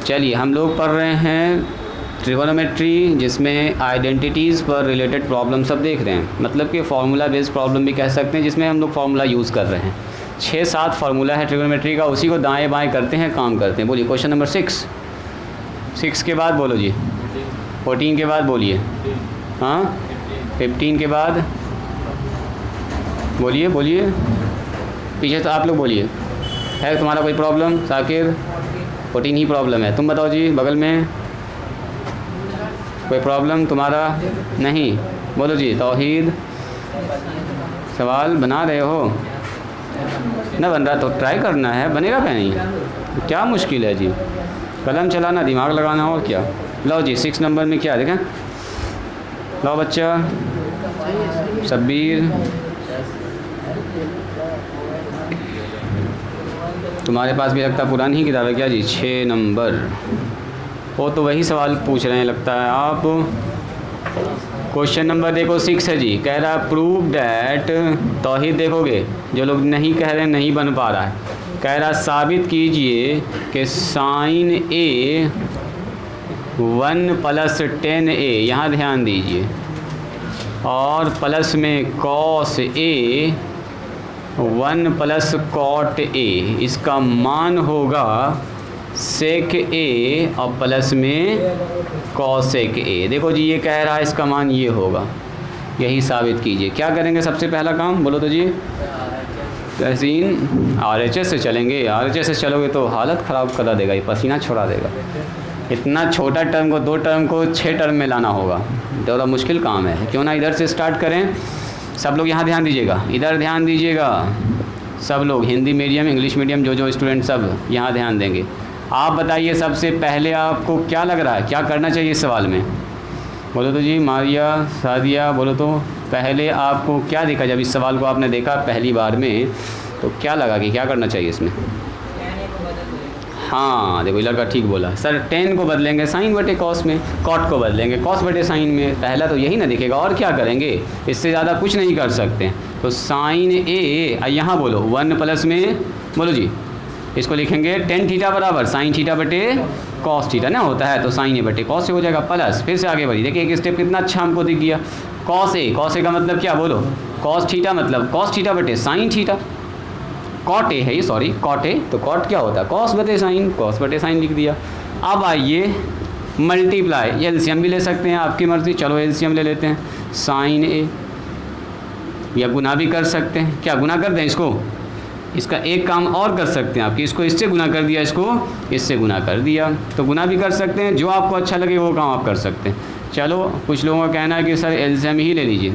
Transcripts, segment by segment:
चलिए हम लोग पढ़ रहे हैं ट्रिगोनोमेट्री, जिसमें आइडेंटिटीज़ पर रिलेटेड प्रॉब्लम सब देख रहे हैं, मतलब कि फार्मूला बेस्ड प्रॉब्लम भी कह सकते हैं, जिसमें हम लोग फार्मूला यूज़ कर रहे हैं। 6-7 फार्मूला है ट्रिगोनोमेट्री का, उसी को दाएं बाएं करते हैं, काम करते हैं। बोलिए क्वेश्चन नंबर 6 के बाद बोलो जी, 14 के बाद बोलिए, हाँ 15 के बाद बोलिए, पीछे तो आप लोग बोलिए। है तुम्हारा कोई प्रॉब्लम साकिर? 14 ही प्रॉब्लम है। तुम बताओ जी, बगल में कोई प्रॉब्लम तुम्हारा? नहीं, बोलो जी। तौहीद, सवाल बना रहे हो? ना बन रहा तो ट्राई करना है, बनेगा क्या नहीं? क्या मुश्किल है जी, कलम चलाना, दिमाग लगाना, और क्या। लो जी 6 नंबर में क्या देखें, लो बच्चा शब्बीर, तुम्हारे पास भी लगता पुरानी ही किताब है क्या जी? 6 नंबर। वो तो वही सवाल पूछ रहे हैं लगता है आप। क्वेश्चन नंबर देखो 6 है जी, कह रहा प्रूव डैट, तौहीद देखोगे, जो लोग नहीं कह रहे हैं नहीं बन पा रहा है, कह रहा साबित कीजिए कि साइन ए 1 + 10a, यहाँ ध्यान दीजिए, और प्लस में कॉस ए 1 + कॉट ए, इसका मान होगा सेक ए और प्लस में कॉसेक ए। देखो जी ये कह रहा है इसका मान ये होगा, यही साबित कीजिए। क्या करेंगे सबसे पहला काम, बोलो तो जी। तहसीन RHS से चलेंगे, RHS से चलोगे तो हालत ख़राब करा देगा, ये पसीना छोड़ा देगा। इतना छोटा टर्म को 2 टर्म को 6 टर्म में लाना होगा, थोड़ा मुश्किल काम है। क्यों ना इधर से स्टार्ट करें। सब लोग यहाँ ध्यान दीजिएगा, इधर ध्यान दीजिएगा, सब लोग हिंदी मीडियम इंग्लिश मीडियम जो स्टूडेंट सब यहाँ ध्यान देंगे। आप बताइए सबसे पहले आपको क्या लग रहा है, क्या करना चाहिए इस सवाल में? बोलो तो जी। मारिया, सादिया, बोलो तो। पहले आपको क्या दिखा जब इस सवाल को आपने देखा पहली बार में, तो क्या लगा कि क्या करना चाहिए इसमें? हाँ देखो लड़का ठीक बोला सर, 10 को बदलेंगे साइन बटे कॉस में, कॉट को बदलेंगे कॉस बटे साइन में। पहला तो यही ना दिखेगा, और क्या करेंगे, इससे ज़्यादा कुछ नहीं कर सकते। तो साइन ए, यहाँ बोलो 1 प्लस में, बोलो जी, इसको लिखेंगे टेन थीटा बराबर साइन थीटा बटे कॉस थीटा ना होता है, तो साइन ए बटे कॉस से हो जाएगा प्लस। फिर से आगे बढ़ी, देखिए एक स्टेप कितना अच्छा हमको दिख गया। कॉस ए का मतलब क्या, बोलो कॉस थीटा, मतलब कॉस थीटा बटे साइन थीटा। कॉट ए है ये, सॉरी कॉट ए, तो कॉट क्या होता है, कॉस बटे साइन, कॉस बटे साइन लिख दिया। अब आइए मल्टीप्लाई, एलसीएम भी ले सकते हैं, आपकी मर्ज़ी। चलो एलसीएम ले लेते हैं, साइन ए, या गुना भी कर सकते हैं। क्या गुना कर दें इसको? इसका एक काम और कर सकते हैं आपकी, इसको इससे गुना कर दिया, इसको इससे गुना कर दिया, तो गुना भी कर सकते हैं। जो आपको अच्छा लगे वो काम आप कर सकते हैं। चलो कुछ लोगों का कहना है कि सर एलसीएम ही ले लीजिए,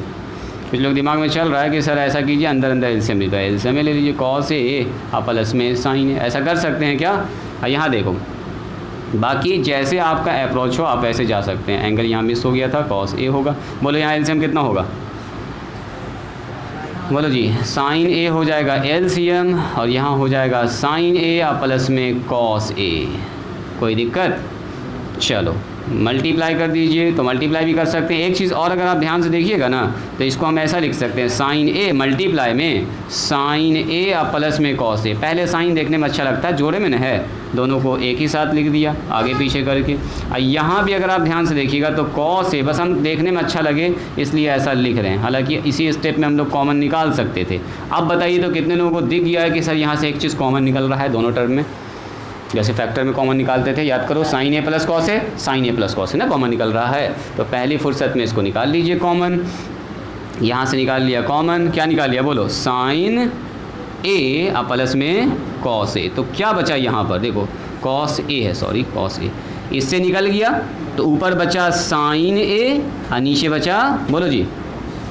कुछ लोग दिमाग में चल रहा है कि सर ऐसा कीजिए अंदर अंदर एलसीएम लेता है, एलसीएम ले लीजिए, कॉस ए और प्लस में साइन है, ऐसा कर सकते हैं क्या? यहाँ देखो, बाकी जैसे आपका अप्रोच हो आप ऐसे जा सकते हैं। एंगल यहाँ मिस हो गया था, कॉस ए होगा। बोलो यहाँ एलसीएम कितना होगा, बोलो जी। साइन ए हो जाएगा एलसीएम, और यहाँ हो जाएगा साइन ए और प्लस में कॉस ए। कोई दिक्कत? चलो मल्टीप्लाई कर दीजिए, तो मल्टीप्लाई भी कर सकते हैं। एक चीज़ और अगर आप ध्यान से देखिएगा ना, तो इसको हम ऐसा लिख सकते हैं, साइन ए मल्टीप्लाई में साइन ए और प्लस में कॉस ए। पहले साइन देखने में अच्छा लगता है, जोड़े में न है, दोनों को एक ही साथ लिख दिया आगे पीछे करके। और यहाँ भी अगर आप ध्यान से देखिएगा तो कॉस ए, बस हम देखने में अच्छा लगे इसलिए ऐसा लिख रहे हैं, हालांकि इसी स्टेप में हम लोग कॉमन निकाल सकते थे। अब बताइए तो कितने लोगों को दिख गया है कि सर यहाँ से एक चीज़ कॉमन निकल रहा है दोनों टर्म में? जैसे फैक्टर में कॉमन निकालते थे, याद करो, sign A plus cos A, sign A plus cos A ना कॉमन निकल रहा है, तो पहली फुर्सत में इसको निकाल लीजिए कॉमन। यहाँ से निकाल लिया कॉमन, क्या निकाल लिया बोलो, साइन ए और प्लस में कॉस ए। तो क्या बचा यहाँ पर, देखो कॉस ए है, सॉरी कॉस ए, इससे निकल गया, तो ऊपर बचा साइन ए और नीचे बचा, बोलो जी,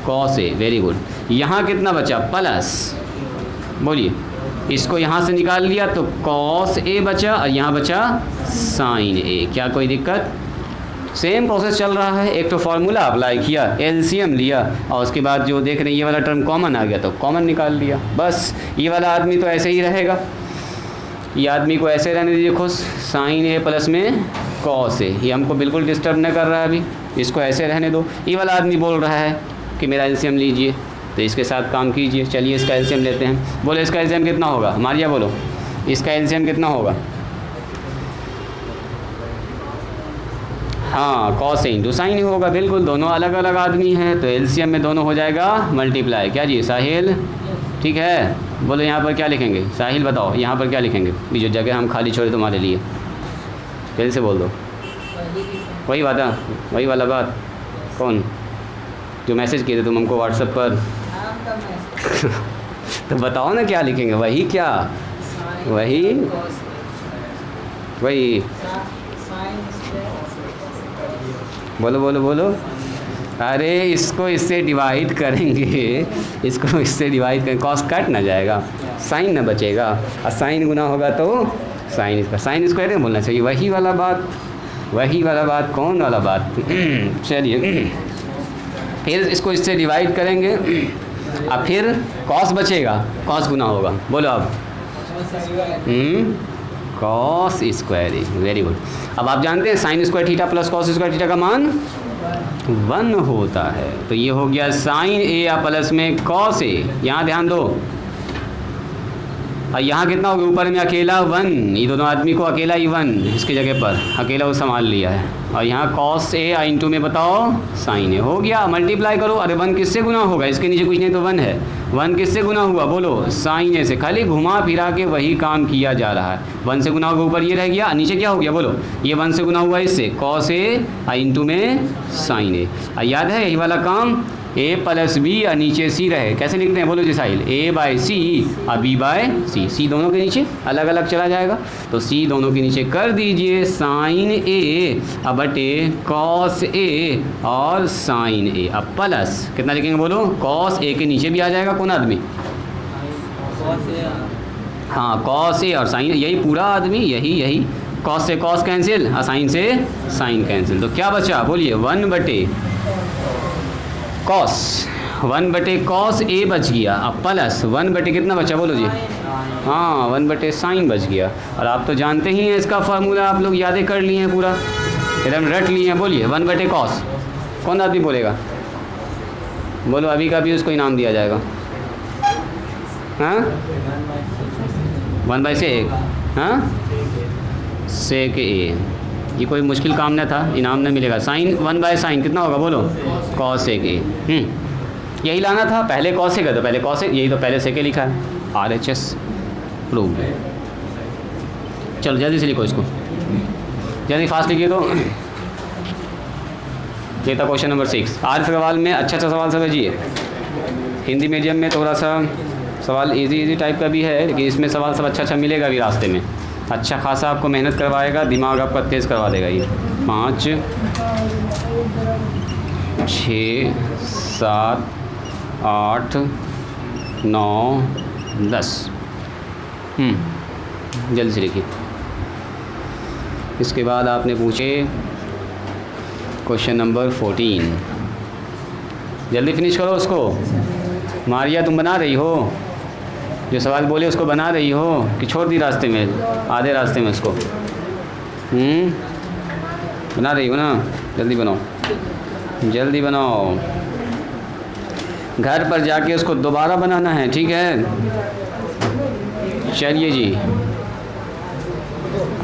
कॉस ए। Very good. यहाँ कितना बचा, प्लस, बोलिए, इसको यहाँ से निकाल लिया तो कॉस ए बचा, और यहाँ बचा साइन ए। क्या कोई दिक्कत? सेम प्रोसेस चल रहा है। एक तो फार्मूला अप्लाई किया, एलसीएम लिया, और उसके बाद जो देख रहे हैं ये वाला टर्म कॉमन आ गया तो कॉमन निकाल लिया। बस ये वाला आदमी तो ऐसे ही रहेगा, ये आदमी को ऐसे रहने दीजिए खुश, साइन ए प्लस में कॉस ए, ये हमको बिल्कुल डिस्टर्ब नहीं कर रहा है अभी, इसको ऐसे रहने दो। ये वाला आदमी बोल रहा है कि मेरा एलसीएम लीजिए, तो इसके साथ काम कीजिए। चलिए इसका एलसीएम लेते हैं। बोलो इसका एलसीएम कितना होगा, मारिया बोलो इसका एलसीएम कितना होगा? हाँ कॉस ए इंटू साइन होगा, बिल्कुल दोनों अलग अलग आदमी हैं तो एलसीएम में दोनों हो जाएगा मल्टीप्लाई। क्या जी साहिल, ठीक है? बोलो यहाँ पर क्या लिखेंगे? साहिल बताओ यहाँ पर क्या लिखेंगे? ये जो जगह हम खाली छोड़े तुम्हारे लिए, फिर से बोल दो। वही बात है, वही वाला बात। कौन जो मैसेज किए थे तुम हमको व्हाट्सएप पर? तो बताओ ना क्या लिखेंगे? वही क्या, वही वही बोलो बोलो बोलो। अरे इसको इससे डिवाइड करेंगे, इसको इससे डिवाइड करेंगे, कॉस कट ना जाएगा, साइन ना बचेगा, और साइन गुना होगा तो साइन इसका, साइन स्क्वायर बोलना चाहिए। वही वाला बात, वही वाला बात। कौन वाला बात? चलिए फिर इसको इससे डिवाइड करेंगे और फिर कॉस बचेगा, कॉस गुना होगा। बोलो अब कॉस स्क्वायर ए, वेरी गुड। अब आप जानते हैं sign square theta plus cos square theta का मान 1 होता है। तो ये हो गया साइन ए या प्लस में कॉस ए। यहाँ ध्यान दो, और यहाँ कितना हो गया? ऊपर में अकेला 1, ये दोनों आदमी को अकेला ही 1 इसकी जगह पर अकेला वो संभाल लिया है। और यहाँ कॉस ए इंटू में बताओ साइन ए हो गया। मल्टीप्लाई करो। अरे 1 किससे गुना होगा? इसके नीचे कुछ नहीं तो 1 है। 1 किससे गुना हुआ? बोलो साइन ए से। खाली घुमा फिरा के वही काम किया जा रहा है। 1 से गुना होगा, ऊपर ये रह गया, नीचे क्या हो गया? बोलो ये 1 से गुना हुआ इससे, कॉस ए इंटू में साइन ए। याद है यही वाला काम, ए प्लस बी और नीचे सी रहे। कैसे लिखते हैं? बोलो जी साहिल, ए बाय सी और बी बाय सी। सी दोनों के नीचे अलग अलग चला जाएगा, तो सी दोनों के नीचे कर दीजिए साइन ए अब बटे कॉस ए और साइन ए। अब प्लस कितना लिखेंगे? बोलो कॉस ए के नीचे भी आ जाएगा कौन आदमी? हाँ कॉस ए और साइन, यही पूरा आदमी, यही कॉस से कॉस कैंसिल और साइन से साइन कैंसिल। तो क्या बचा? बोलिए 1 बटे कॉस, 1 बटे कॉस ए बच गया। अब प्लस 1 बटे कितना बचा? बोलो जी। हाँ 1 बटे साइन बच गया। और आप तो जानते ही हैं इसका फार्मूला, आप लोग यादें कर लिए हैं, पूरा एकदम रट लिए हैं। बोलिए 1 बटे कॉस। कौन आदमी बोलेगा? बोलो अभी का भी उसको इनाम दिया जाएगा। हाँ 1 बाई सेक, हाँ सेक ए। ये कोई मुश्किल काम न था, इनाम न मिलेगा। साइन 1 बाय साइन कितना होगा? बोलो कॉस सेक ए। यही लाना था, पहले कॉस सेक है तो पहले कॉस सेक, यही तो पहले सेक लिखा है। RHS prove. चलो जल्दी से लिखो इसको, जल्दी फास्ट लिखिए। तो ये था क्वेश्चन नंबर 6। आज सवाल में अच्छा सवाल समझिए। हिंदी मीडियम में थोड़ा सा सवाल इजी टाइप का भी है, लेकिन इसमें सवाल सब अच्छा मिलेगा भी रास्ते में। अच्छा खासा आपको मेहनत करवाएगा, दिमाग आपका तेज़ करवा देगा ये। 5 6 7 8 9 10। जल्दी से लिखिए। इसके बाद आपने पूछे क्वेश्चन नंबर 14। जल्दी फिनिश करो उसको। मारिया तुम बना रही हो? जो सवाल बोले उसको बना रही हो कि छोड़ दी रास्ते में, आधे रास्ते में उसको? बना रही हो ना? जल्दी बनाओ, जल्दी बनाओ। घर पर जाके उसको दोबारा बनाना है, ठीक है? चलिए जी,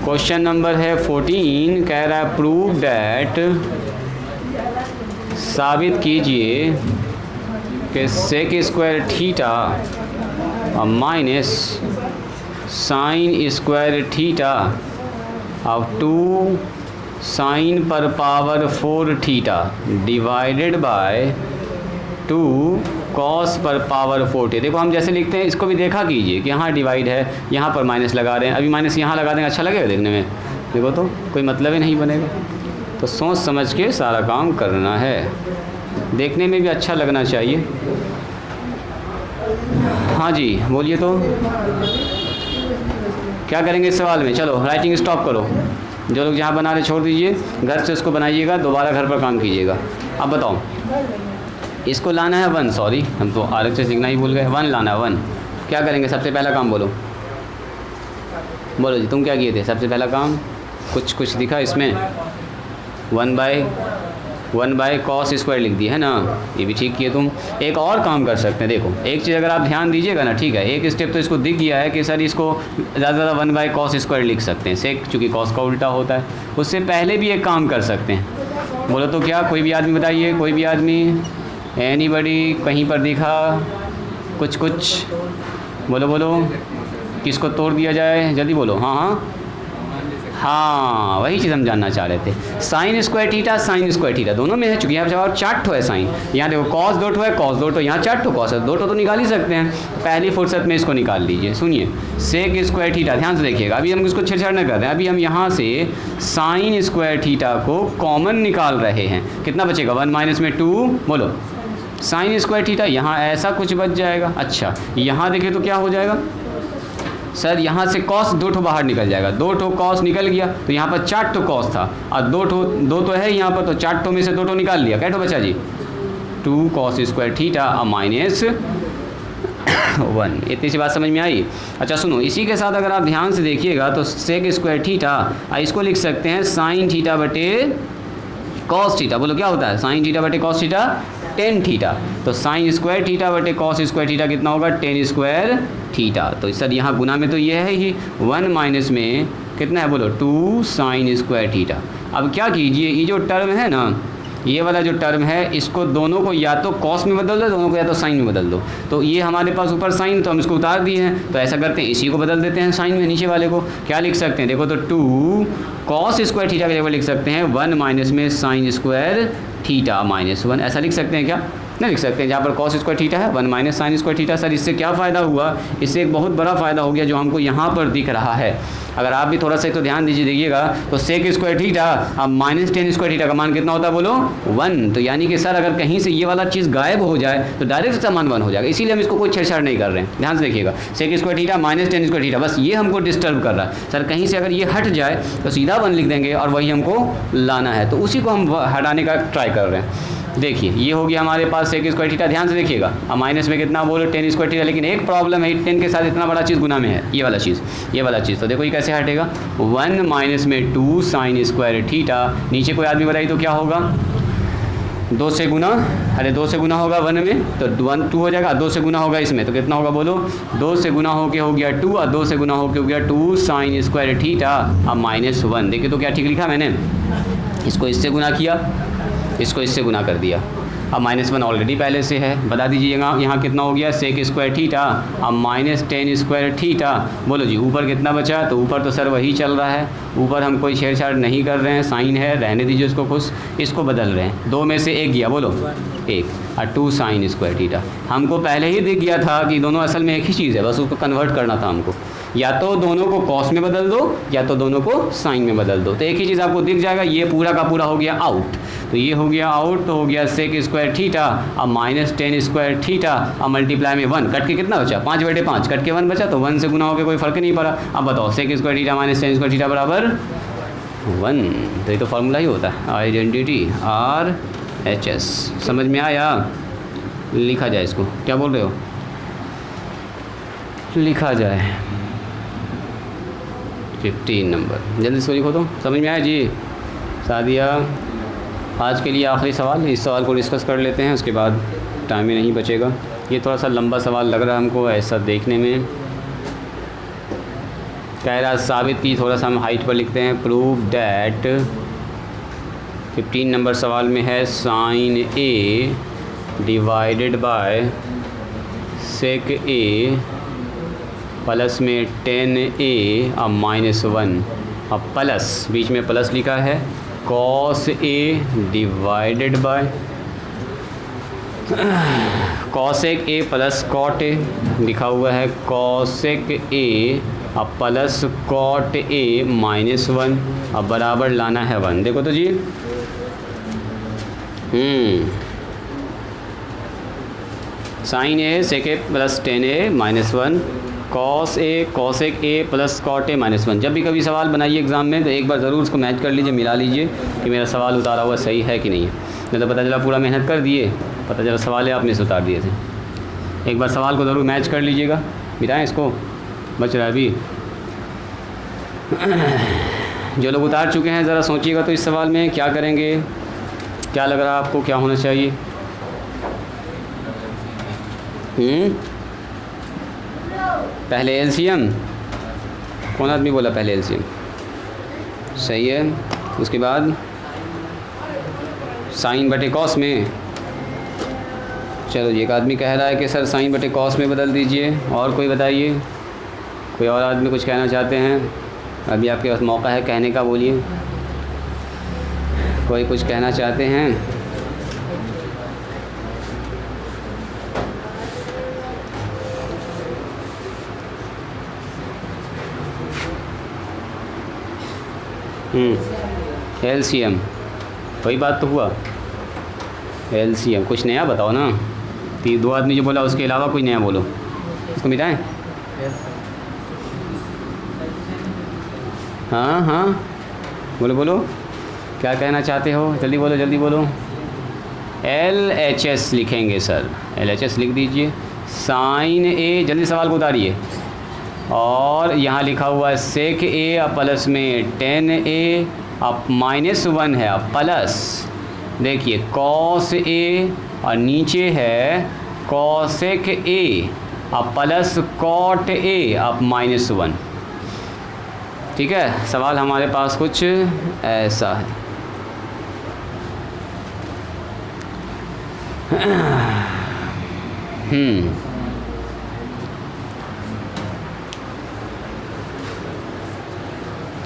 क्वेश्चन नंबर है 14। कह रहा है प्रूव डैट, साबित कीजिए कि सेक स्क्वायर थीटा और minus sine square theta of 2 sine पर power 4 theta divided by 2 cos पर पावर 4 थीटा। देखो हम जैसे लिखते हैं इसको भी देखा कीजिए कि यहाँ डिवाइड है, यहाँ पर माइनस लगा रहे हैं, अभी माइनस यहाँ लगा देंगे, अच्छा लगेगा देखने में? देखो तो कोई मतलब ही नहीं बनेगा। तो सोच समझ के सारा काम करना है, देखने में भी अच्छा लगना चाहिए। हाँ जी बोलिए, तो क्या करेंगे इस सवाल में? चलो राइटिंग स्टॉप करो, जो लोग जहाँ बना रहे छोड़ दीजिए, घर से उसको बनाइएगा, दोबारा घर पर काम कीजिएगा। अब बताओ, इसको लाना है 1, सॉरी हम तो RHS लिखना ही भूल गए। 1 लाना है 1। क्या करेंगे सबसे पहला काम? बोलो बोलो जी, तुम क्या किए थे सबसे पहला काम? कुछ दिखा इसमें? 1 बाय 1/cos² लिख दिया है ना, ये भी ठीक किए तुम। एक और काम कर सकते हैं, देखो एक चीज़ अगर आप ध्यान दीजिएगा ना, ठीक है, एक स्टेप तो इसको दिख गया है कि सर इसको ज़्यादा से ज़्यादा 1/cos² लिख सकते हैं, सेक चूँकि कॉस का उल्टा होता है। उससे पहले भी एक काम कर सकते हैं, बोलो तो क्या, कोई भी आदमी बताइए, कोई भी आदमी, एनीबडी कहीं पर दिखा कुछ, बोलो बोलो, किसको तोड़ दिया जाए, जल्दी बोलो। हाँ हाँ हाँ, वही चीज़ हम जानना चाह रहे थे। sin² थीटा sin² थीटा दोनों में है, चूँकि यहाँ जवाब 4 है साइन, यहाँ देखो cos 2 है, cos 2, यहाँ 4 cos है, 2 तो निकाल ही सकते हैं, पहली फुर्सत में इसको निकाल लीजिए। सुनिए sec² थीटा, ध्यान से देखिएगा, अभी हम इसको छेड़छाड़ न कर रहे हैं, अभी हम यहाँ से sin² थीटा को कॉमन निकाल रहे हैं, कितना बचेगा, 1 माइनस में 2, बोलो sin² थीटा, यहाँ ऐसा कुछ बच जाएगा। अच्छा यहाँ देखिए तो क्या हो जाएगा सर, यहाँ से cos 2 बाहर निकल जाएगा, 2 cos निकल गया, तो यहाँ पर 4 cos था और 2 तो है यहाँ पर, तो 4 में से 2 निकाल लिया, क्या बचा जी, 2 cos² थीटा माइनस 1। इतनी सी बात समझ में आई। अच्छा सुनो, इसी के साथ अगर आप ध्यान से देखिएगा तो sec² थीटा, इसको लिख सकते हैं sin थीटा बटे cos थीटा, बोलो क्या होता है, sin थीटा बटे cos थीटा tan थीटा, तो sin² थीटा बटे cos² थीटा कितना होगा, tan² थीटा। तो सर यहाँ गुना में तो ये है ही, 1 माइनस में कितना है, बोलो 2 sin² थीटा। अब क्या कीजिए, ये जो टर्म है ना, ये वाला जो टर्म है, इसको दोनों को या तो cos में बदल दो, दोनों को या तो sin में बदल दो। तो ये हमारे पास ऊपर sin, तो हम इसको उतार दिए हैं, तो ऐसा करते हैं इसी को बदल देते हैं sin में, नीचे वाले को क्या लिख सकते हैं, देखो तो 2 cos² थीटा की जगह लिख सकते हैं 1 माइनस में sin² थीटा माइनस 1, ऐसा लिख सकते हैं क्या, नहीं लिख सकते हैं, जहाँ पर cos² थीटा है 1 माइनस sin² थीटा। सर इससे क्या फ़ायदा हुआ, इससे एक बहुत बड़ा फ़ायदा हो गया जो हमको यहाँ पर दिख रहा है। अगर आप भी थोड़ा सा तो ध्यान देखिएगा, तो sec² थीटा अब माइनस tan² थीटा का मान कितना होता है, बोलो 1। तो यानी कि सर अगर कहीं से ये वाला चीज़ गायब हो जाए तो डायरेक्ट इसका मान 1 हो जाएगा, इसीलिए हम इसको कोई छेड़छाड़ नहीं कर रहे हैं। ध्यान से देखिएगा, sec² theta minus tan² theta, बस ये हमको डिस्टर्ब कर रहा है। सर कहीं से अगर ये हट जाए तो सीधा 1 लिख देंगे और वही हमको लाना है, तो उसी को हम हटाने का ट्राई कर रहे हैं। देखिए ये हो गया हमारे पास sec² थीटा, ध्यान से देखिएगा, अब माइनस में कितना बोलो tan² थीटा, लेकिन एक प्रॉब्लम है, 10 के साथ इतना बड़ा चीज़ गुना में है, ये वाला चीज़, तो देखो ये कैसे हटेगा, 1 माइनस में 2 sin² थीटा, नीचे कोई आदमी बताइए तो क्या होगा, 2 से गुना, अरे 2 से गुना होगा 1 में तो 1 2 हो जाएगा, 2 से गुना होगा इसमें तो कितना होगा, बोलो 2 से गुना होके हो गया 2 और 2 से गुना होके हो गया 2 sin² थीटा अब माइनस 1। देखिए तो क्या ठीक लिखा मैंने, इसको इससे गुना किया, इसको इससे गुना कर दिया, अब -1 ऑलरेडी पहले से है, बता दीजिएगा यहाँ कितना हो गया, sec² थीटा अब माइनस tan² थीटा। बोलो जी ऊपर कितना बचा, तो ऊपर तो सर वही चल रहा है, ऊपर हम कोई छेड़छाड़ नहीं कर रहे हैं, साइन है रहने दीजिए उसको खुश, इसको बदल रहे हैं, 2 में से 1 गया, बोलो 1 और 2 sin² थीटा। हमको पहले ही दिख गया था कि दोनों असल में एक ही चीज़ है, बस उसको कन्वर्ट करना था हमको, या तो दोनों को cos में बदल दो या तो दोनों को sin में बदल दो, तो एक ही चीज़ आपको दिख जाएगा, ये पूरा का पूरा हो गया आउट। तो ये हो गया आउट, तो हो गया sec² थीटा अब माइनस tan² थीटा अब मल्टीप्लाई में 1, कट के कितना बचा 5/5, कट के 1 बचा, तो 1 से गुना होकर कोई फ़र्क नहीं पड़ा। अब बताओ sec² theta minus tan² theta बराबर 1, तो ये तो फार्मूला ही होता है, आइडेंटिटी RHS। समझ में आया, लिखा जाए इसको, क्या बोल रहे हो, लिखा जाए 15 नंबर, जल्दी से लिखो तो, समझ में आया जी। सादिया आज के लिए आखिरी सवाल, इस सवाल को डिस्कस कर लेते हैं, उसके बाद टाइम ही नहीं बचेगा। ये थोड़ा सा लंबा सवाल लग रहा है हमको ऐसा देखने में, कह रहा साबित की, थोड़ा सा हम हाइट पर लिखते हैं, प्रूव डैट 15 नंबर सवाल में है sin A divided by sec A plus में tan A अब -1, अब प्लस बीच में प्लस लिखा है cos A divided by cosec A plus cot A लिखा हुआ है, cosec A अब प्लस cot A -1, अब बराबर लाना है 1। देखो तो जी sin A sec A plus tan A -1 cosec A plus cot A -1। जब भी कभी सवाल बनाइए एग्ज़ाम में तो एक बार ज़रूर उसको मैच कर लीजिए, मिला लीजिए कि मेरा सवाल उतारा हुआ सही है कि नहीं है, नहीं तो पता चला पूरा मेहनत कर दिए, पता चला सवाल है आपने से उतार दिए थे। एक बार सवाल को ज़रूर मैच कर लीजिएगा, मिटाएँ इसको, बच रहा है अभी। जो लोग उतार चुके हैं ज़रा सोचिएगा तो इस सवाल में क्या करेंगे, क्या लग रहा है आपको, क्या होना चाहिए? पहले एलसीएम, कौन आदमी बोला पहले एलसीएम? सही है। उसके बाद साइन बटे कॉस में। चलो जी, एक आदमी कह रहा है कि सर साइन बटे कॉस में बदल दीजिए। और कोई बताइए, कोई और आदमी कुछ कहना चाहते हैं? अभी आपके पास मौका है कहने का, बोलिए। कोई कुछ कहना चाहते हैं? एलसीएम, वही बात तो हुआ। एलसीएम कुछ नया बताओ ना। तीन दो आदमी जो बोला उसके अलावा कुछ नया बोलो, इसको मिटाएं। हाँ हाँ, बोलो बोलो, क्या कहना चाहते हो? जल्दी बोलो जल्दी बोलो। LHS लिखेंगे सर, LHS लिख दीजिए। साइन ए, जल्दी सवाल को उतारिए। और यहाँ लिखा हुआ है सेक ए, अब प्लस में 10A, अब -1 है, अब प्लस देखिए कॉस ए, और नीचे है कॉसेक ए, अब प्लस कॉट ए, अब -1। ठीक है, सवाल हमारे पास कुछ ऐसा है।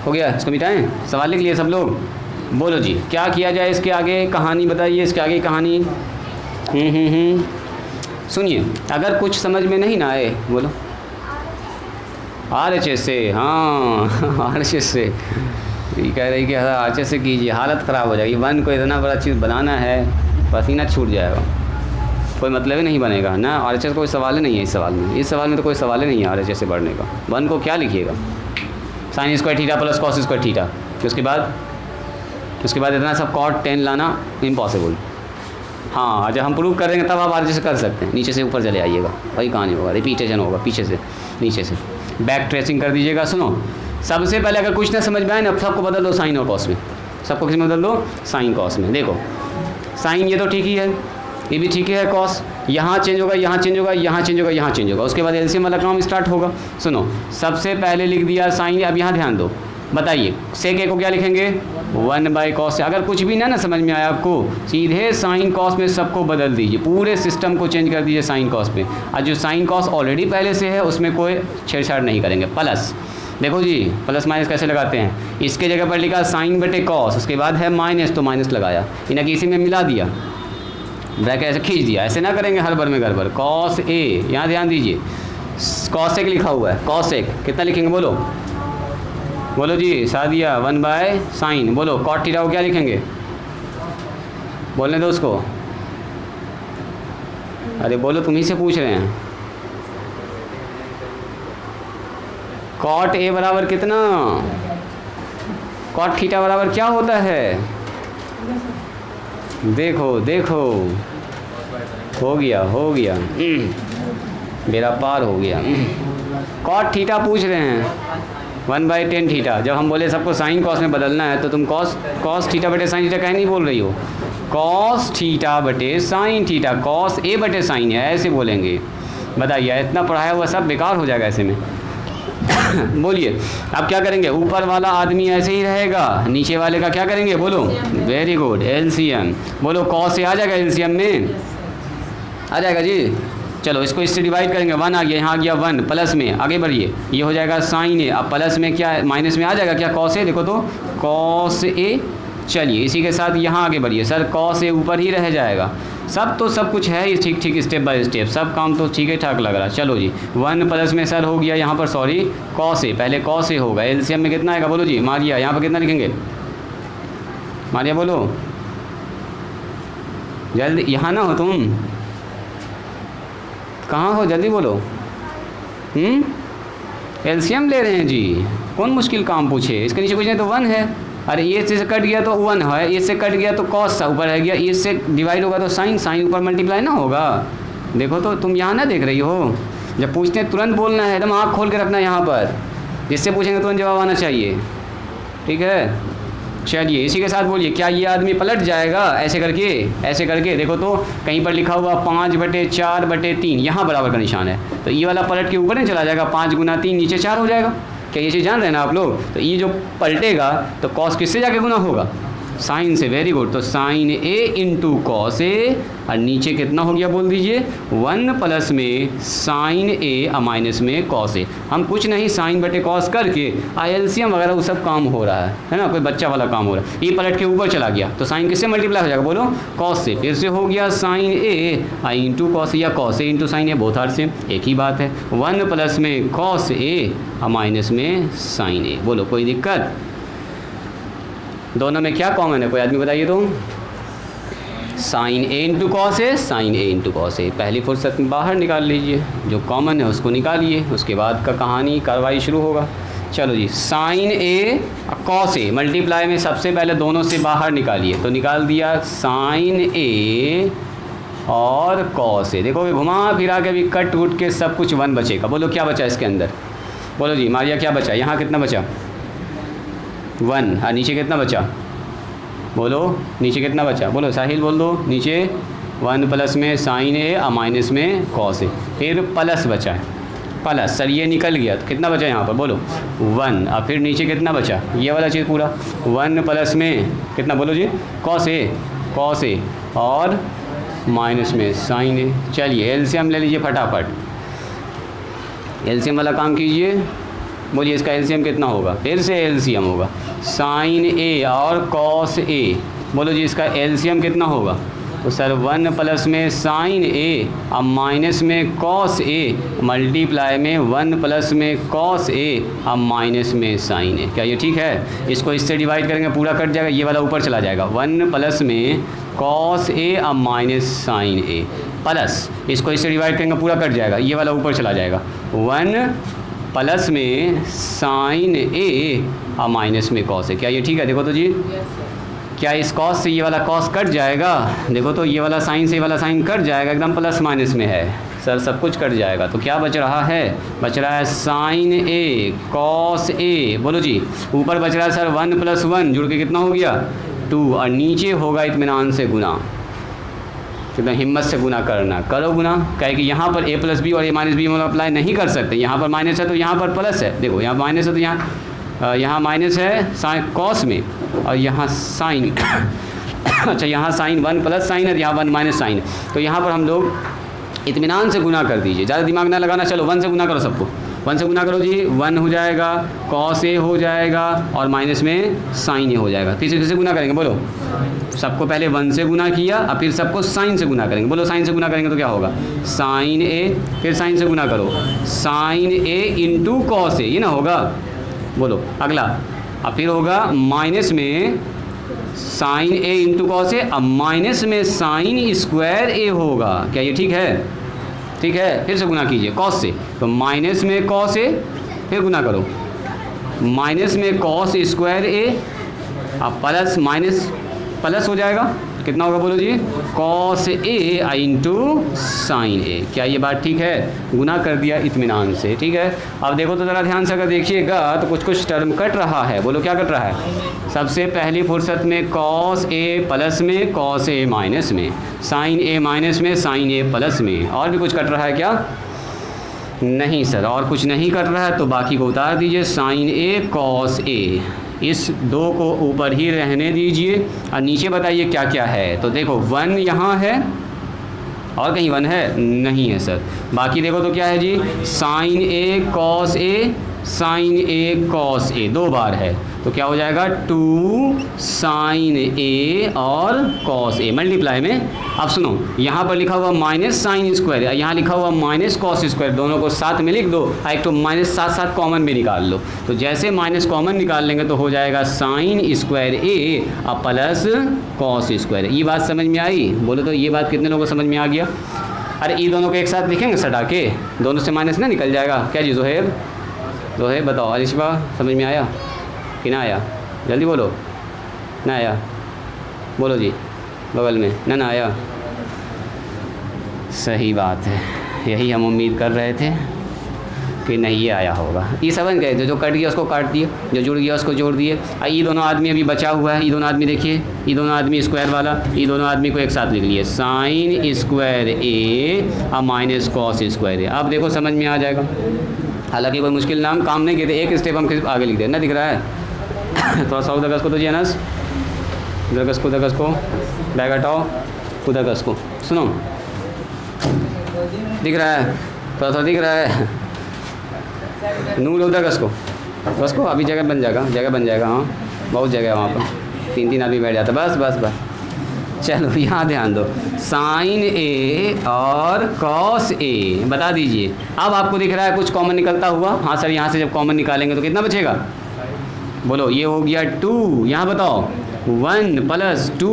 हो गया, इसको मिटाएं। सवाल लिख लिए सब लोग? बोलो जी, क्या किया जाए इसके आगे? कहानी बताइए इसके आगे कहानी। सुनिए, अगर कुछ समझ में नहीं ना आए, बोलो। RHS से, हाँ RHS से। ये कह रही कि RHS से कीजिए, हालत ख़राब हो जाएगी। वन को इतना बड़ा चीज़ बनाना है, पसीना छूट जाएगा, कोई मतलब ही नहीं बनेगा ना। RHS कोई सवाल ही नहीं है इस सवाल में। इस सवाल में तो कोई सवाल ही नहीं है RHS से बढ़ने का। वन को क्या लिखिएगा? Sign square theta plus cos square theta. उसके बाद इतना सब कॉट 10 लाना इम्पॉसिबल। हाँ, जब हम प्रूव करेंगे तब आप RHS से कर सकते हैं। नीचे से ऊपर चले आइएगा, वही कहानी होगा, रिपीटेशन होगा, पीछे से नीचे से बैक ट्रेसिंग कर दीजिएगा। सुनो, सबसे पहले अगर कुछ ना समझ में आए ना, सबको बदल दो साइन और कॉस में। सबको किस में बदल दो? साइन कॉस में। देखो साइन ये तो ठीक ही है, ये भी ठीक है। कॉस यहाँ चेंज होगा, यहाँ चेंज होगा, यहाँ चेंज होगा, यहाँ चेंज होगा। उसके बाद एलसीएम वाला काम स्टार्ट होगा। सुनो, सबसे पहले लिख दिया साइन। अब यहाँ ध्यान दो, बताइए सेक ए को क्या लिखेंगे? 1/cos। अगर कुछ भी ना समझ में आया आपको, सीधे साइन कॉस में सबको बदल दीजिए, पूरे सिस्टम को चेंज कर दीजिए साइन कॉस पे। और जो साइन कॉस ऑलरेडी पहले से है उसमें कोई छेड़छाड़ नहीं करेंगे। प्लस, देखो जी प्लस माइनस कैसे लगाते हैं। इसके जगह पर लिखा साइन बटे कॉस, उसके बाद है माइनस, तो माइनस लगाया, इन्हें किसी में मिला दिया, ब्रैकेट ऐसे खींच दिया। ऐसे ना करेंगे हर बार में गड़बड़। कॉस ए, यहाँ ध्यान दीजिए, कॉसेक लिखा हुआ है। कॉसेक कितना लिखेंगे? बोलो बोलो जी, सादिया 1/sin। बोलो कॉट थीटा को क्या लिखेंगे? बोलने दो उसको। अरे बोलो, तुम ही से पूछ रहे हैं। कॉट ए बराबर कितना? कॉट थीटा बराबर क्या होता है? देखो देखो, हो गया मेरा पार हो गया। कॉट थीटा पूछ रहे हैं, 1/10 थीटा। जब हम बोले सबको साइन कॉस में बदलना है, तो तुम कॉस थीटा बटे साइन थीटा कहीं नहीं बोल रही हो। कॉस थीटा बटे साइन थीटा, कॉस ए बटे साइन है, ऐसे बोलेंगे। बताइए, इतना पढ़ाया हुआ सब बेकार हो जाएगा ऐसे में। बोलिए, अब क्या करेंगे? ऊपर वाला आदमी ऐसे ही रहेगा, नीचे वाले का क्या करेंगे? बोलो। Very good, LCM. बोलो कॉस ए आ जाएगा एलसीएम में, आ जाएगा जी। चलो इसको इससे डिवाइड करेंगे, 1 आ गया, यहाँ आ गया 1, प्लस में आगे बढ़िए, ये हो जाएगा साइन ए। अब प्लस में क्या, माइनस में आ जाएगा क्या? Cos A. देखो तो कॉस ए। चलिए इसी के साथ यहाँ आगे बढ़िए। सर कॉस ए ऊपर ही रह जाएगा। सब तो सब कुछ है, ये ठीक ठीक स्टेप बाय स्टेप, सब काम तो ठीक है ठाक लग रहा है। चलो जी, 1 प्लस में सर हो गया यहाँ पर, सॉरी कॉस ए, पहले कॉस ए होगा। एलसीएम में कितना आएगा? बोलो जी। मारिया, यहाँ पर कितना लिखेंगे? मारिया बोलो जल्दी, यहाँ ना हो तुम, कहाँ हो? जल्दी बोलो। एलसीएम ले रहे हैं जी, कौन मुश्किल काम पूछे? इसके नीचे कुछ नहीं तो 1 है। अरे ये से कट गया तो 1 है, ये से कट गया तो कॉस ऊपर रह गया, ये से डिवाइड होगा तो साइन, साइन ऊपर मल्टीप्लाई ना होगा। देखो तो, तुम यहाँ ना देख रही हो। जब पूछते हैं तुरंत बोलना है, एकदम आँख खोल के रखना है यहाँ पर, जिससे पूछेंगे तुरंत जवाब आना चाहिए। ठीक है, चलिए इसी के साथ बोलिए, क्या ये आदमी पलट जाएगा ऐसे करके? ऐसे करके देखो तो कहीं पर लिखा हुआ 5/4/3, यहाँ बराबर का निशान है, तो ये वाला पलट के ऊपर नहीं चला जाएगा, 5 गुना 3 नीचे 4 हो जाएगा। क्या ये चीज़ जान रहे हैं ना आप लोग? तो ये जो पलटेगा तो कॉस किससे जाके गुना होगा? साइन से। Very good. तो sign A into cos A, और नीचे कितना हो गया बोल दीजिए? 1 प्लस में साइन ए माइनस में कॉस ए। हम कुछ नहीं साइन बटे कॉस करके एलसीएम वगैरह वो सब काम हो रहा है ना, कोई बच्चा वाला काम हो रहा है। ये पलट के ऊपर चला गया तो साइन किससे मल्टीप्लाई हो जाएगा बोलो? कॉस से। फिर से हो गया साइन ए इंटू कॉस या cos A into sine A, both are same, एक ही बात है। 1 प्लस में कॉस ए माइनस में साइन ए। बोलो कोई दिक्कत? दोनों में क्या कॉमन है कोई आदमी बताइए तो? Sign A into cos A, sign A into cos A. पहली फुर्सत में बाहर निकाल लीजिए, जो कॉमन है उसको निकालिए, उसके बाद का कहानी कार्रवाई शुरू होगा। चलो जी, sign A cos A multiply में सबसे पहले दोनों से बाहर निकालिए, तो निकाल दिया साइन ए और कॉस ए। देखो घुमा फिरा के भी कट उट के सब कुछ 1 बचेगा। बोलो क्या बचा इसके अंदर? बोलो जी मारिया क्या बचा? यहाँ कितना बचा? 1। और नीचे कितना बचा? बोलो नीचे कितना बचा? बोलो साहिल बोल दो। नीचे 1 प्लस में साइन ए माइनस में कॉस ए, फिर प्लस बचा है, प्लस। सर ये निकल गया तो कितना बचा यहाँ पर? बोलो 1। और फिर नीचे कितना बचा? ये वाला चीज़ पूरा 1 प्लस में कितना? बोलो जी कॉस ए और माइनस में साइन ए। चलिए एलसीएम ले लीजिए फटाफट, एलसीएम वाला काम कीजिए। बोलिए इसका एलसीएम कितना होगा? फिर से एलसीएम होगा साइन ए और कॉस ए। बोलो जी इसका एलसीएम कितना होगा? तो सर 1 प्लस में साइन ए अब माइनस में कॉस ए मल्टीप्लाई में 1 प्लस में कॉस ए अब माइनस में साइन ए। क्या ये ठीक है? इसको इससे डिवाइड करेंगे पूरा कट जाएगा, ये वाला ऊपर चला जाएगा। 1 प्लस में कॉस ए अब माइनस साइन ए, प्लस इसको इससे डिवाइड करेंगे पूरा कट जाएगा, ये वाला ऊपर चला जाएगा। 1 प्लस में साइन ए और माइनस में कॉस है। क्या ये ठीक है? देखो तो जी, क्या इस कॉस से ये वाला कॉस कट जाएगा? देखो तो ये वाला साइन से ये वाला साइन कट जाएगा, एकदम प्लस माइनस में है सर, सब कुछ कट जाएगा। तो क्या बच रहा है? बच रहा है साइन ए कॉस ए। बोलो जी ऊपर बच रहा है सर 1 + 1 जुड़ के कितना हो गया? 2, और नीचे होगा इत्मीनान से गुना, कितना हिम्मत से गुना करना, करो गुना। कहे कि यहाँ पर a + b और a - b में अप्लाई नहीं कर सकते, यहाँ पर माइनस है तो यहाँ पर प्लस है। देखो यहाँ माइनस है तो यहाँ माइनस है साइन कॉस में, और यहाँ साइन अच्छा यहाँ साइन 1 प्लस साइन है, यहाँ 1 माइनस साइन है। तो यहाँ पर हम लोग इत्मीनान से गुना कर दीजिए, ज़्यादा दिमाग ना लगाना। चलो 1 से गुना करो, सबको 1 से गुना करो जी। 1 हो जाएगा, कॉस ए हो जाएगा और माइनस में साइन ए हो जाएगा। किसे गुना करेंगे? बोलो सबको पहले 1 से गुना किया और फिर सबको साइन से गुना करेंगे। बोलो साइन से गुना करेंगे तो क्या होगा? साइन ए, फिर साइन से गुना करो, sign A into cos A, ये ना होगा। बोलो अगला, अब फिर होगा माइनस में sine A into cos A, अब माइनस में साइन स्क्वायर ए होगा। क्या ये ठीक है? ठीक है। फिर से गुना कीजिए कॉस से, तो माइनस में कॉस ए, फिर गुना करो माइनस में कॉस स्क्वायर ए, अब प्लस माइनस प्लस हो जाएगा, कितना होगा? बोलो जी कॉस ए इंटू साइन ए। क्या ये बात ठीक है? गुना कर दिया इत्मीनान से, ठीक है। अब देखो तो ज़रा ध्यान से अगर देखिएगा तो कुछ टर्म कट रहा है। बोलो क्या कट रहा है? सबसे पहली फुर्सत में कॉस ए प्लस में, कॉस ए माइनस में, साइन ए माइनस में, साइन ए प्लस में। और भी कुछ कट रहा है क्या? नहीं सर, और कुछ नहीं कट रहा है, तो बाकी को उतार दीजिए। साइन ए कॉस ए, इस 2 को ऊपर ही रहने दीजिए और नीचे बताइए क्या क्या है। तो देखो 1 यहाँ है और कहीं 1 है? नहीं है सर। बाकी देखो तो क्या है जी? Sign A cos A, sign A cos A 2 बार है, तो क्या हो जाएगा? 2 साइन ए और कॉस ए मल्टीप्लाई में। अब सुनो, यहाँ पर लिखा हुआ माइनस साइन स्क्वायर, यहाँ लिखा हुआ माइनस कॉस स्क्वायर, दोनों को साथ में लिख दो, एक तो माइनस साथ कॉमन भी निकाल लो। तो जैसे माइनस कॉमन निकाल लेंगे तो हो जाएगा साइन स्क्वायर ए और प्लस कॉस स्क्वायर। ये बात समझ में आई? बोलो तो ये बात कितने लोगों को समझ में आ गया? अरे ये दोनों को एक साथ लिखेंगे सटा के, दोनों से माइनस ना निकल जाएगा। क्या जी जोहेब बताओ, अलिशबा समझ में आया कि ना आया? जल्दी बोलो, ना आया? बोलो जी बगल में, ना आया? सही बात है, यही हम उम्मीद कर रहे थे। फिर नहीं ये आया होगा। E7 कहे जो कट गया उसको काट दिए, जो जुड़ गया उसको जोड़ दिए। ये दोनों आदमी अभी बचा हुआ है, ये दोनों आदमी देखिए, ये दोनों आदमी स्क्वायर वाला, ये दोनों आदमी को एक साथ लिख लिए, साइन स्क्वायर ए और माइनस कॉस स्क्वायर ए। अब देखो समझ में आ जाएगा। हालांकि कोई मुश्किल नाम काम नहीं किए थे, एक स्टेप हम आगे लिख दे ना, दिख रहा है थोड़ा सा उधर कस को तो जेनस, उधर कस को बैग हटाओ, उधर कस को सुनो, दिख रहा है थोड़ा सा दिख रहा है, नूर उधर कस को अभी जगह बन जाएगा, हाँ बहुत जगह है वहाँ पर, 3 आदमी बैठ जाता, बस चलो यहाँ ध्यान दो, साइन ए और कॉस ए बता दीजिए। अब आपको दिख रहा है कुछ कॉमन निकलता हुआ, हाँ सर यहाँ से जब कॉमन निकालेंगे तो कितना बचेगा, बोलो, ये हो गया 2, यहाँ बताओ 1 + 2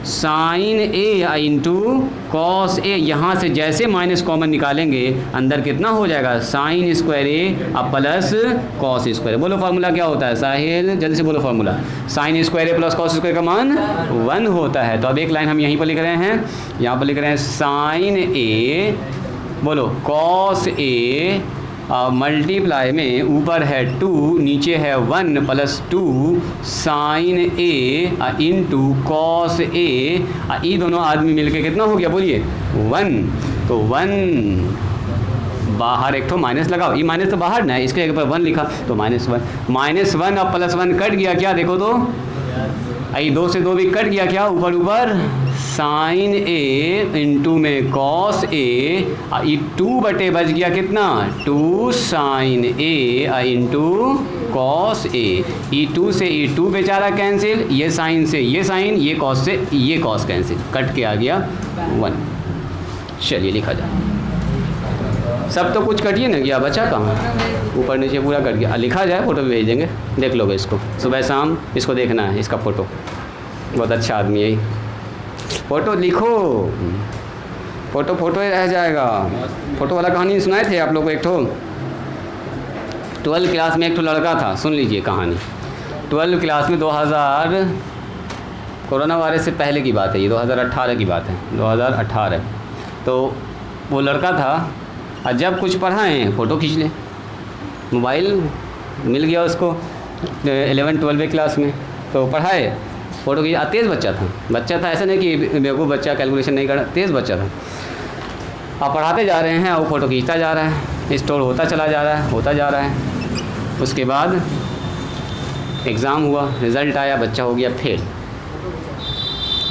sign A into cos A, यहाँ से जैसे माइनस कॉमन निकालेंगे अंदर कितना हो जाएगा, साइन स्क्वायर ए अब प्लस कॉस स्क्वायर। बोलो फार्मूला क्या होता है साहिल, जल्दी से बोलो फार्मूला, साइन स्क्वायर ए प्लस कॉस स्क्वायर का मान 1 होता है। तो अब एक लाइन हम यहीं पर लिख रहे हैं, यहाँ पर लिख रहे हैं साइन ए, बोलो कॉस ए मल्टीप्लाई में ऊपर है 2 नीचे है 1 + 2 sign A into cos A, ये दोनों आदमी मिलके कितना हो गया बोलिए 1। तो 1 बाहर एक तो माइनस लगाओ, ये माइनस तो बाहर ना है, इसके ऊपर 1 लिखा तो -1 अब +1 कट गया क्या, देखो तो आई 2 से 2 भी कट गया क्या, ऊपर साइन ए इंटू में कॉस ए, ये 2 बटे बच गया कितना 2 sign A into cos A, ये 2 से ये 2 बेचारा कैंसिल, ये साइन से ये साइन, ये कॉस से ये कॉस कैंसिल, कट के आ गया 1। चलिए लिखा जाए, सब तो कुछ कटिए ना गया, बचा कहाँ, ऊपर नीचे पूरा कट गया, लिखा जाए, फ़ोटो भी भेज देंगे, देख लोगे इसको सुबह शाम, इसको देखना है, इसका फ़ोटो बहुत अच्छा आदमी है, फ़ोटो लिखो, फ़ोटो ही रह जाएगा। फ़ोटो वाला कहानी सुनाए थे आप लोग को, एक ठो 12वीं क्लास में एक ठो लड़का था, सुन लीजिए कहानी। 12वीं क्लास में 2000 कोरोना वायरस से पहले की बात है, ये 2018 की बात है, 2018। तो वो लड़का था, और जब कुछ पढ़ाएँ फ़ोटो खींच लें, मोबाइल मिल गया उसको 11-12वीं क्लास में, तो पढ़ाए फ़ोटो खींच, तेज़ बच्चा था, ऐसा नहीं कि बेवकूफ़ बच्चा कैलकुलेशन नहीं कर, तेज़ बच्चा था। आप पढ़ाते जा रहे हैं और फ़ोटो खींचता जा रहा है, स्टोर होता चला जा रहा है। उसके बाद एग्ज़ाम हुआ, रिज़ल्ट आया, बच्चा हो गया फेल।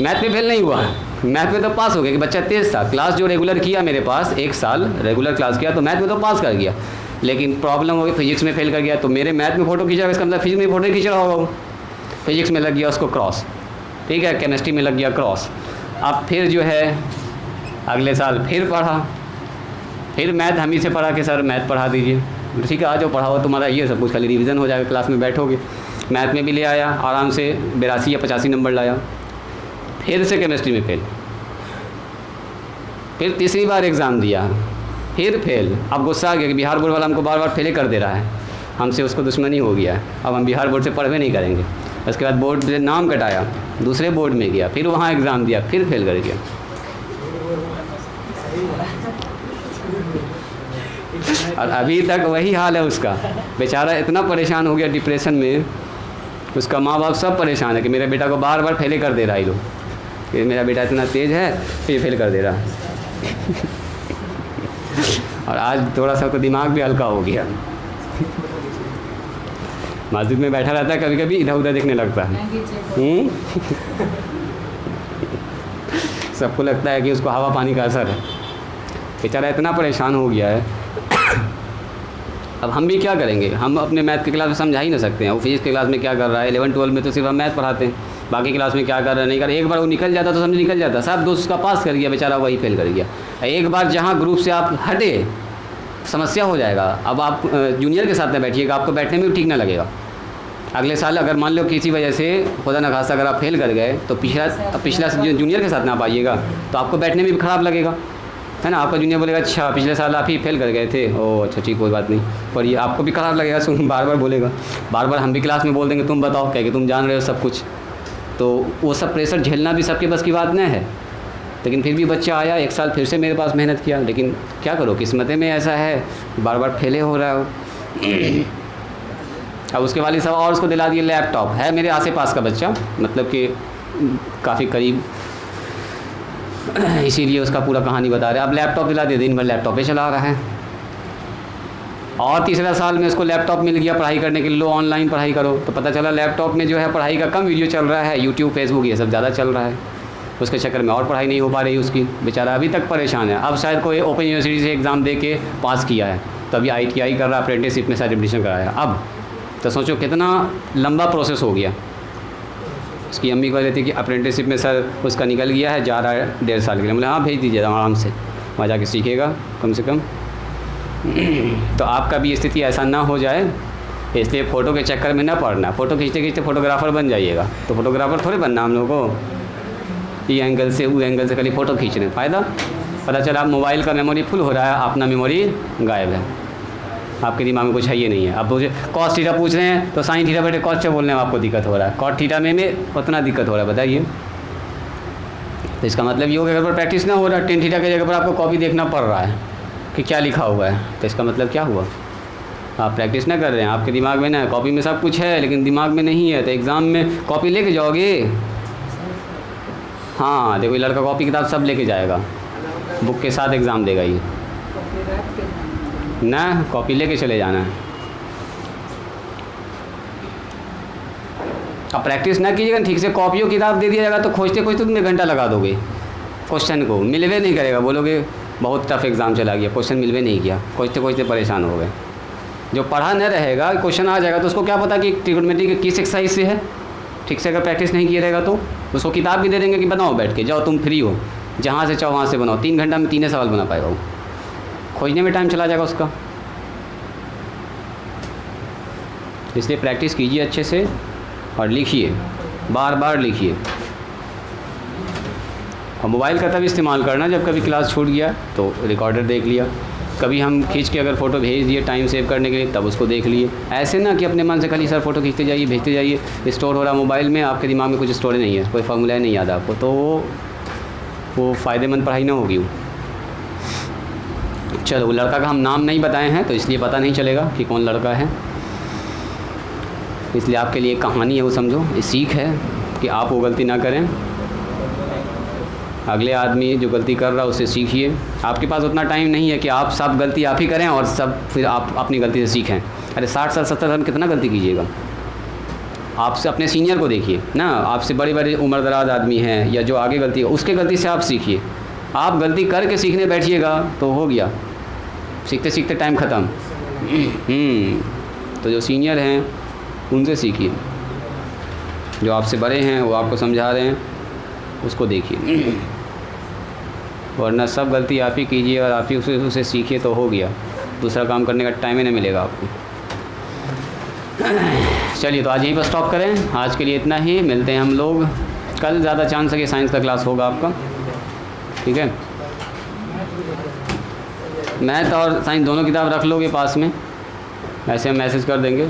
मैथ में फेल नहीं हुआ, मैथ में तो पास हो गया कि बच्चा तेज़ था, क्लास जो रेगुलर किया मेरे पास 1 साल रेगुलर क्लास किया, तो मैथ में तो पास कर गया, लेकिन प्रॉब्लम हो गई फिजिक्स में फेल कर गया। तो मेरे मैथ में फ़ोटो खींचा, इसका मतलब फिजिक्स में फ़ोटो खींच रहा होगा वो, फिजिक्स में लग गया उसको क्रॉस, ठीक है, केमिस्ट्री में लग गया क्रॉस। अब फिर जो है अगले साल फिर पढ़ा, फिर मैथ हम ही से पढ़ा कि सर मैथ पढ़ा दीजिए, ठीक है आ जाओ पढ़ाओ, तुम्हारा ये सब कुछ खाली रिवीजन हो जाएगा, क्लास में बैठोगे। मैथ में भी ले आया आराम से, 82 या 85 नंबर लाया। फिर से केमिस्ट्री में फेल, फिर तीसरी बार एग्ज़ाम दिया, फिर फेल। अब गुस्सा आ गया कि बिहार बोर्ड वाला हमको बार बार फेल कर दे रहा है, हमसे उसको दुश्मनी हो गया है, अब हम बिहार बोर्ड से पढ़वे नहीं करेंगे। उसके बाद बोर्ड से नाम कटाया, दूसरे बोर्ड में गया, फिर वहाँ एग्ज़ाम दिया, फिर फेल कर गया। और अभी तक वही हाल है उसका, बेचारा इतना परेशान हो गया डिप्रेशन में, उसका माँ बाप सब परेशान है कि मेरे बेटा को बार बार फेल कर दे रहा है ये लोग, कि मेरा बेटा इतना तेज़ है फिर फेल कर दे रहा है। और आज थोड़ा सा तो दिमाग भी हल्का हो गया, मस्जिद में बैठा रहता है, कभी कभी इधर उधर देखने लगता है। सबको लगता है कि उसको हवा पानी का असर है, बेचारा इतना परेशान हो गया है। अब हम भी क्या करेंगे, हम अपने मैथ की क्लास में समझा ही नहीं सकते हैं, वो फिजिक्स की क्लास में क्या कर रहा है, 11-12 में तो सिर्फ हम मैथ पढ़ाते हैं, बाकी क्लास में क्या कर रहा है नहीं कर रहा। एक बार वो निकल जाता तो समझ निकल जाता, सब दोस्त उसका पास कर गया, बेचारा वही फेल कर गया। एक बार जहाँ ग्रुप से आप हटे समस्या हो जाएगा। अब आप जूनियर के साथ में बैठिएगा, आपको बैठने में भी ठीक ना लगेगा। अगले साल अगर मान लो किसी वजह से खुदा न खास्ता अगर आप फेल कर गए तो पिछला जूनियर के साथ ना पाइएगा तो आपको बैठने में भी ख़राब लगेगा, है ना। आपका जूनियर बोलेगा अच्छा पिछले साल आप ही फेल कर गए थे, ओह अच्छा ठीक कोई बात नहीं, और ये आपको भी ख़राब लगेगा, सुन बार बार बोलेगा, बार बार हम भी क्लास में बोल देंगे तुम बताओ क्या कि तुम जान रहे हो सब कुछ, तो वो सब प्रेशर झेलना भी सबके बस की बात नहीं है। लेकिन फिर भी बच्चा आया, 1 साल फिर से मेरे पास मेहनत किया, लेकिन क्या करो, किस्मत में ऐसा है, बार बार फेले हो रहा है। अब उसके वालिद साहब और उसको दिला दिए लैपटॉप। है मेरे आसे पास का बच्चा, मतलब कि काफ़ी करीब, इसीलिए उसका पूरा कहानी बता रहे हैं। अब लैपटॉप दिला दिए, दिन भर लैपटॉप पे चला रहा है। और तीसरा साल में उसको लैपटॉप मिल गया पढ़ाई करने के लिए, लो ऑनलाइन पढ़ाई करो, तो पता चला लैपटॉप में जो है पढ़ाई का कम वीडियो चल रहा है, यूट्यूब फेसबुक ये सब ज़्यादा चल रहा है। उसके चक्कर में और पढ़ाई नहीं हो पा रही उसकी, बेचारा अभी तक परेशान है। अब शायद कोई ओपन यूनिवर्सिटी से एग्ज़ाम दे के पास किया है, तो अभी ITI कर रहा है, अप्रेंटिसशिप में शायद एडमिशन कराया। अब तो सोचो कितना लंबा प्रोसेस हो गया। उसकी अम्मी कह रही थी कि अप्रेंटिसशिप में सर उसका निकल गया है, जा रहा है 1.5 साल के लिए। बोले हाँ भेज दीजिए आराम से, वहाँ जाके सीखेगा कम से कम। तो आपका भी स्थिति ऐसा ना हो जाए, इसलिए फ़ोटो के चक्कर में ना पड़ना। फ़ोटो खींचते खींचते फ़ोटोग्राफ़र बन जाइएगा, तो फ़ोटोग्राफ़र थोड़े बनना हम लोगों को। ये एंगल से वो एंगल से खाली फ़ोटो खींचने फ़ायदा, पता चला आप मोबाइल का मेमोरी फुल हो रहा है, अपना मेमोरी गायब है, आपके दिमाग में कुछ है ही नहीं है। अब मुझे कॉस थीटा पूछ रहे हैं तो साइन थीटा बेटे कॉस से बोलने में आपको दिक्कत हो रहा है, कॉट थीटा में उतना दिक्कत हो रहा है, बताइए। तो इसका मतलब ये हो गया, अगर प्रैक्टिस ना हो रहा, टेन थीटा की जगह पर आपको कॉपी देखना पड़ रहा है कि क्या लिखा हुआ है, तो इसका मतलब क्या हुआ, आप प्रैक्टिस ना कर रहे हैं। आपके दिमाग में ना है, कॉपी में सब कुछ है लेकिन दिमाग में नहीं है, तो एग्ज़ाम में कॉपी लेके जाओगे। हाँ देखो, ये लड़का कॉपी किताब सब लेके जाएगा, बुक के साथ एग्ज़ाम देगा ये ना, कॉपी लेके चले जाना है। अब प्रैक्टिस ना कीजिएगा ठीक से, कॉपियों किताब दे दिया जाएगा तो खोजते खोजते तुम 1 घंटा लगा दोगे, क्वेश्चन को मिलवे नहीं करेगा, बोलोगे बहुत टफ एग्ज़ाम चला गया, क्वेश्चन मिलवे नहीं किया, खोजते खोजते परेशान हो गए। जो पढ़ा न रहेगा, क्वेश्चन आ जाएगा तो उसको क्या पता कि ट्रिग्नोमेट्री के किस एक्सरसाइज से है, ठीक से अगर प्रैक्टिस नहीं किया रहेगा तो उसको किताब भी दे देंगे कि बनाओ बैठ के, जाओ तुम फ्री हो, जहाँ से चाहो वहाँ से बनाओ, 3 घंटा में 3 सवाल बना पाएगा वो, खोजने में टाइम चला जाएगा उसका। इसलिए प्रैक्टिस कीजिए अच्छे से और लिखिए, बार बार लिखिए। और मोबाइल का तब इस्तेमाल करना जब कभी क्लास छूट गया तो रिकॉर्डर देख लिया, कभी हम खींच के अगर फ़ोटो भेज दिए टाइम सेव करने के लिए तब उसको देख लिए। ऐसे ना कि अपने मन से खाली सर फ़ोटो खींचते जाइए भेजते जाइए, स्टोर हो रहा मोबाइल में, आपके दिमाग में कुछ स्टोर नहीं है, कोई फार्मूला नहीं याद आपको, तो वो फ़ायदेमंद पढ़ाई ना होगी वो। चलो, वो लड़का का हम नाम नहीं बताए हैं तो इसलिए पता नहीं चलेगा कि कौन लड़का है, इसलिए आपके लिए कहानी है वो समझो, ये सीख है कि आप वो गलती ना करें। अगले आदमी जो गलती कर रहा है उससे सीखिए। आपके पास उतना टाइम नहीं है कि आप सब गलती आप ही करें और सब फिर आप अपनी गलती से सीखें। अरे 60 साल 70 साल में कितना गलती कीजिएगा। आपसे अपने सीनियर को देखिए ना, आपसे बड़े बड़े उम्र दराज आदमी हैं या जो आगे गलती है उसके गलती से आप सीखिए। आप गलती करके सीखने बैठिएगा तो हो गया, सीखते सीखते टाइम ख़त्म। तो जो सीनियर हैं उनसे सीखिए, जो आपसे बड़े हैं वो आपको समझा रहे हैं उसको देखिए, वरना सब गलती आप ही कीजिए और आप ही उसे सीखिए तो हो गया, दूसरा काम करने का टाइम ही नहीं मिलेगा आपको। चलिए, तो आज यहीं पर स्टॉप करें, आज के लिए इतना ही। मिलते हैं हम लोग कल, ज़्यादा चांस है कि साइंस का क्लास होगा आपका, ठीक है। मैथ और साइंस दोनों किताब रख लोगे पास में, ऐसे हम मैसेज कर देंगे।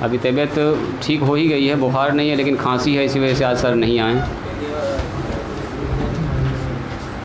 अभी तबीयत ठीक हो ही गई है, बुखार नहीं है लेकिन खांसी है, इसी वजह से आज सर नहीं आए।